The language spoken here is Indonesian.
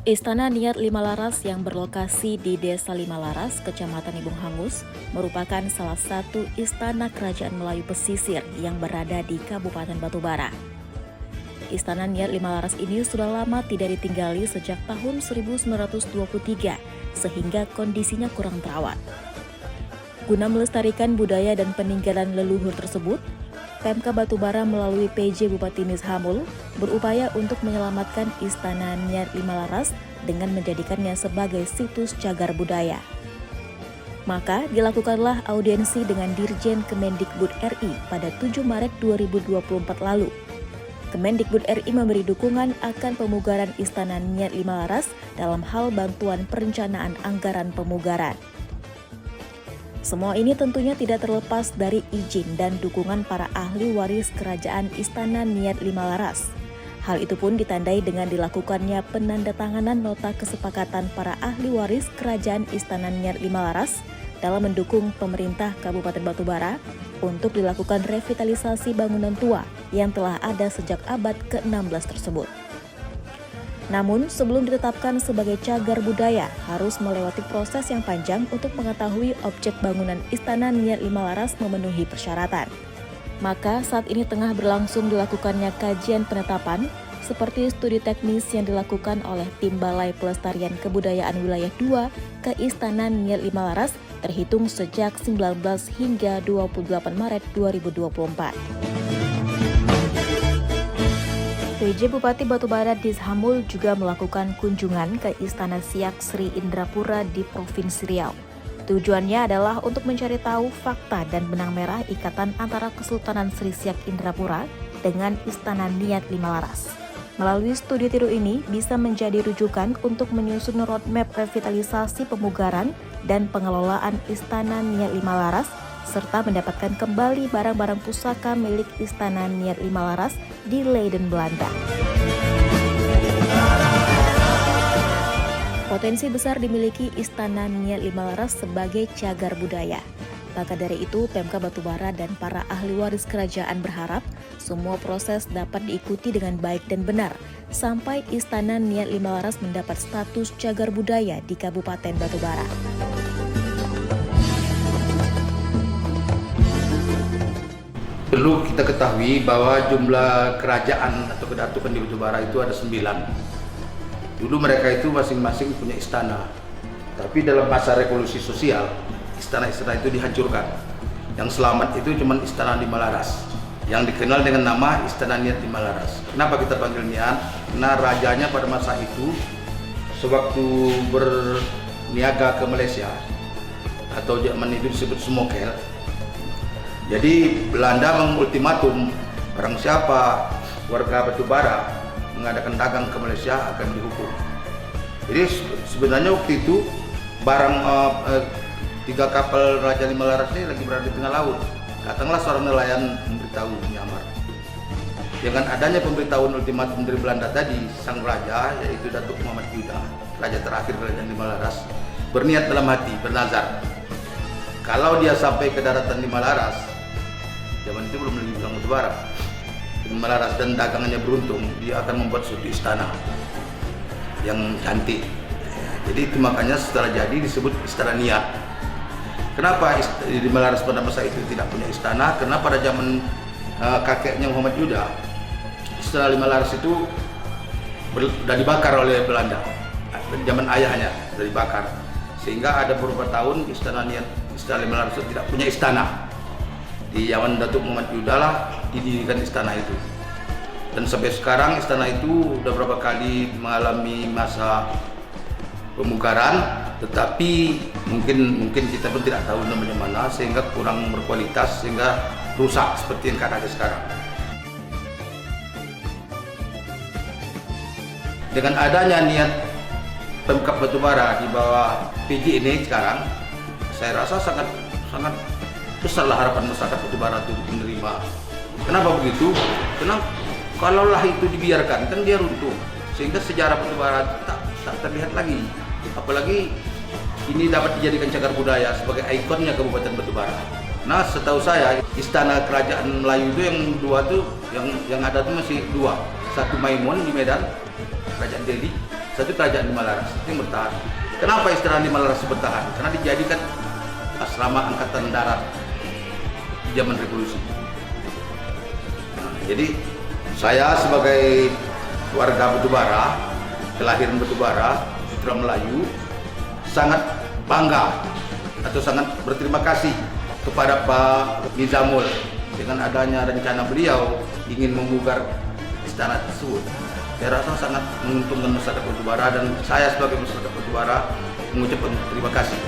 Istana Niat Limalaras yang berlokasi di Desa Limalaras, Kecamatan Ibung Hangus, merupakan salah satu istana kerajaan Melayu pesisir yang berada di Kabupaten Batubara. Istana Niat Limalaras ini sudah lama tidak ditinggali sejak tahun 1923, sehingga kondisinya kurang terawat. Guna melestarikan budaya dan peninggalan leluhur tersebut, Pemka Batubara melalui PJ Bupati Nizhamul berupaya untuk menyelamatkan Istana Niat Limalaras dengan menjadikannya sebagai situs cagar budaya. Maka dilakukanlah audiensi dengan Dirjen Kemendikbud RI pada 7 Maret 2024 lalu. Kemendikbud RI memberi dukungan akan pemugaran Istana Niat Limalaras dalam hal bantuan perencanaan anggaran pemugaran. Semua ini tentunya tidak terlepas dari izin dan dukungan para ahli waris kerajaan Istana Niat Limalaras. Hal itu pun ditandai dengan dilakukannya penandatanganan nota kesepakatan para ahli waris kerajaan Istana Niat Limalaras dalam mendukung pemerintah Kabupaten Batubara untuk dilakukan revitalisasi bangunan tua yang telah ada sejak abad ke-16 tersebut. Namun, sebelum ditetapkan sebagai cagar budaya, harus melewati proses yang panjang untuk mengetahui objek bangunan Istana Niat Limalaras memenuhi persyaratan. Maka, saat ini tengah berlangsung dilakukannya kajian penetapan, seperti studi teknis yang dilakukan oleh tim Balai Pelestarian Kebudayaan Wilayah 2 ke Istana Niat Limalaras terhitung sejak 19 hingga 28 Maret 2024. PJ Bupati Batubara Nizhamul juga melakukan kunjungan ke Istana Siak Sri Indrapura di Provinsi Riau. Tujuannya adalah untuk mencari tahu fakta dan benang merah ikatan antara Kesultanan Sri Siak Indrapura dengan Istana Niat Limalaras. Melalui studi tiru ini bisa menjadi rujukan untuk menyusun roadmap revitalisasi pemugaran dan pengelolaan Istana Niat Limalaras, serta mendapatkan kembali barang-barang pusaka milik Istana Niat Limalaras di Leiden, Belanda. Potensi besar dimiliki Istana Niat Limalaras sebagai cagar budaya. Maka dari itu, Pemka Batubara dan para ahli waris kerajaan berharap semua proses dapat diikuti dengan baik dan benar sampai Istana Niat Limalaras mendapat status cagar budaya di Kabupaten Batubara. Perlu kita ketahui bahwa jumlah kerajaan atau kedatukan di Batubara itu ada 9. Dulu mereka itu masing-masing punya istana. Tapi dalam masa revolusi sosial, istana-istana itu dihancurkan. Yang selamat itu cuma Istana Limalaras, yang dikenal dengan nama Istana Niat Limalaras. Kenapa kita panggil Niat? Karena rajanya pada masa itu, sewaktu berniaga ke Malaysia, atau zaman itu disebut smokel. Jadi Belanda mengultimatum barang siapa warga Batubara mengadakan dagang ke Malaysia akan dihukum. Jadi sebenarnya waktu itu barang 3 kapal Raja Limalaras ini lagi berada di tengah laut. Datanglah seorang nelayan memberitahu menyamar. Dengan adanya pemberitahuan ultimatum dari Belanda tadi, sang raja yaitu Datuk Muhammad Yuda, raja terakhir Kerajaan Limalaras, berniat dalam hati, bernazar, kalau dia sampai ke daratan Limalaras, zaman itu belum lagi bilang Batubara, Limalaras dan dagangannya beruntung, dia akan membuat suatu istana yang cantik. Jadi itu makanya setelah jadi disebut Istana Niat. Kenapa Limalaras pada masa itu tidak punya istana? Karena pada zaman kakeknya Muhammad Yuda, Istana Limalaras itu sudah dibakar oleh Belanda. Zaman ayahnya sudah dibakar, sehingga ada beberapa tahun Istana Limalaras itu tidak punya istana. Di zaman Datuk Muhammad Yuda lah didirikan istana itu. Dan sampai sekarang istana itu sudah berapa kali mengalami masa pemugaran, tetapi mungkin kita pun tidak tahu namanya mana, sehingga kurang berkualitas, sehingga rusak seperti yang ada sekarang. Dengan adanya niat Pemkab Batubara di bawah PJ ini sekarang, saya rasa sangat besarlah harapan masyarakat Batubara untuk menerima. Kenapa begitu? Karena kalaulah itu dibiarkan kan dia runtuh, sehingga sejarah Batubara tak terlihat lagi. Apalagi ini dapat dijadikan cagar budaya sebagai ikonnya Kabupaten Batubara. Nah, setahu saya istana kerajaan Melayu itu yang dua tuh yang ada tuh masih dua. Satu Maimun di Medan, Kerajaan Delhi, satu Kerajaan Lima Laras itu yang bertahan. Kenapa istana Lima Laras bertahan? Karena dijadikan asrama angkatan darat di zaman revolusi. Nah, jadi saya sebagai warga Batubara, kelahiran Batubara, putra Melayu, sangat bangga atau sangat berterima kasih kepada Pak Nizamul dengan adanya rencana beliau ingin memugar istana tersebut. Saya rasa sangat menguntungkan masyarakat Batubara dan saya sebagai masyarakat Batubara mengucapkan terima kasih.